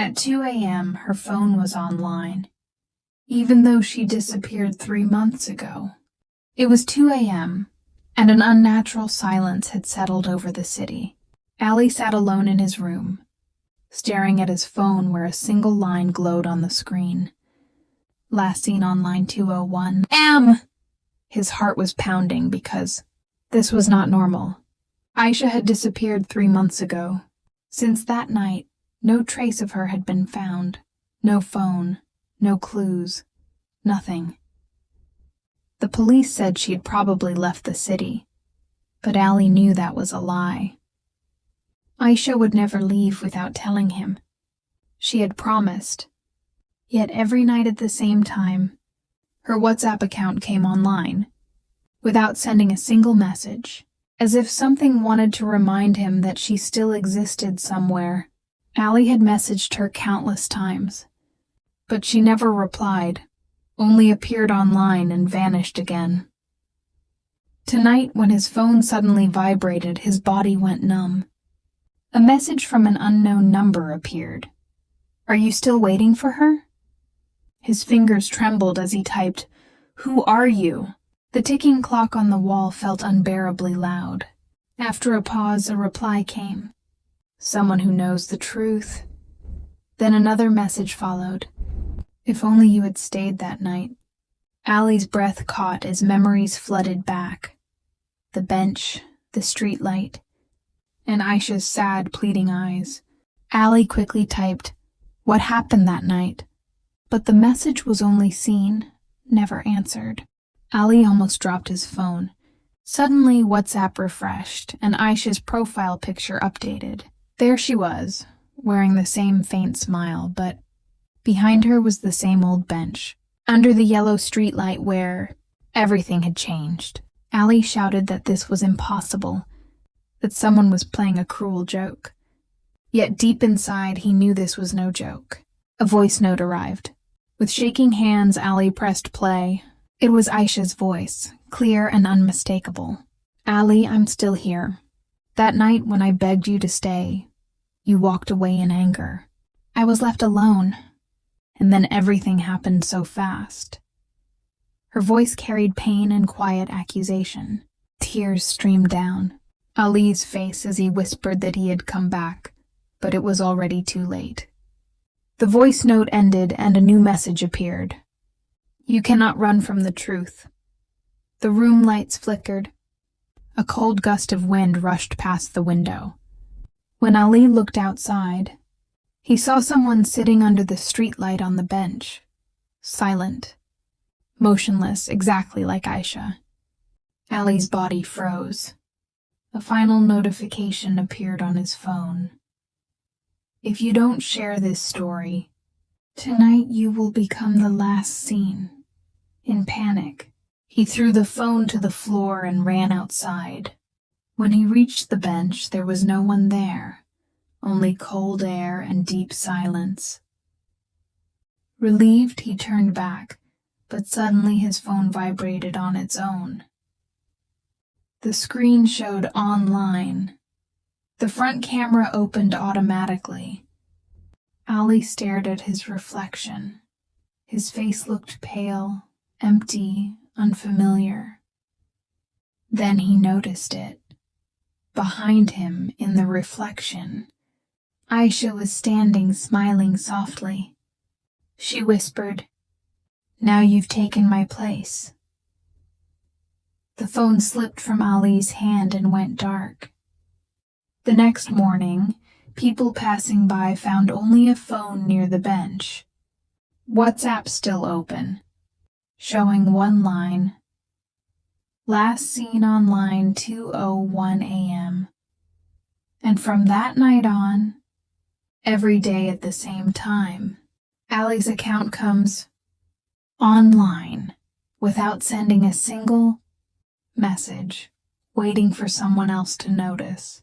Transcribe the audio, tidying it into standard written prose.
At 2 a.m., her phone was online, even though she disappeared 3 months ago. It was 2 a.m., and an unnatural silence had settled over the city. Ali sat alone in his room, staring at his phone where a single line glowed on the screen. Last seen on line 201. His heart was pounding because this was not normal. Aisha had disappeared 3 months ago. Since that night, no trace of her had been found. No phone, no clues, nothing. The police said she had probably left the city, but Ali knew that was a lie. Aisha would never leave without telling him. She had promised. Yet every night at the same time, her WhatsApp account came online, without sending a single message, as if something wanted to remind him that she still existed somewhere. Ali had messaged her countless times, but she never replied, only appeared online and vanished again. Tonight, when his phone suddenly vibrated, his body went numb. A message from an unknown number appeared. "Are you still waiting for her?" His fingers trembled as he typed, "Who are you?" The ticking clock on the wall felt unbearably loud. After a pause, a reply came. "Someone who knows the truth." Then another message followed. "If only you had stayed that night." Ali's breath caught as memories flooded back. The bench, the streetlight, and Aisha's sad, pleading eyes. Ali quickly typed, "What happened that night?" But the message was only seen, never answered. Ali almost dropped his phone. Suddenly, WhatsApp refreshed, and Aisha's profile picture updated. There she was, wearing the same faint smile, but behind her was the same old bench, under the yellow streetlight where everything had changed. Ali shouted that this was impossible, that someone was playing a cruel joke. Yet deep inside, he knew this was no joke. A voice note arrived. With shaking hands, Ali pressed play. It was Aisha's voice, clear and unmistakable. "Ali, I'm still here. That night when I begged you to stay, you walked away in anger. I was left alone, and then everything happened so fast." Her voice carried pain and quiet accusation. Tears streamed down Ali's face as he whispered that he had come back, but it was already too late. The voice note ended and a new message appeared. "You cannot run from the truth." The room lights flickered. A cold gust of wind rushed past the window. When Ali looked outside, he saw someone sitting under the streetlight on the bench, silent, motionless, exactly like Aisha. Ali's body froze. A final notification appeared on his phone. "If you don't share this story, tonight you will become the last seen." In panic, he threw the phone to the floor and ran outside. When he reached the bench, there was no one there, only cold air and deep silence. Relieved, he turned back, but suddenly his phone vibrated on its own. The screen showed online. The front camera opened automatically. Ali stared at his reflection. His face looked pale, empty, unfamiliar. Then he noticed it. Behind him, in the reflection, Aisha was standing, smiling softly. She whispered, "Now you've taken my place." The phone slipped from Ali's hand and went dark. The next morning, people passing by found only a phone near the bench. WhatsApp still open, showing one line. Last seen on line 2:01 a.m. And from that night on, every day at the same time, Ali's account comes online without sending a single message, waiting for someone else to notice.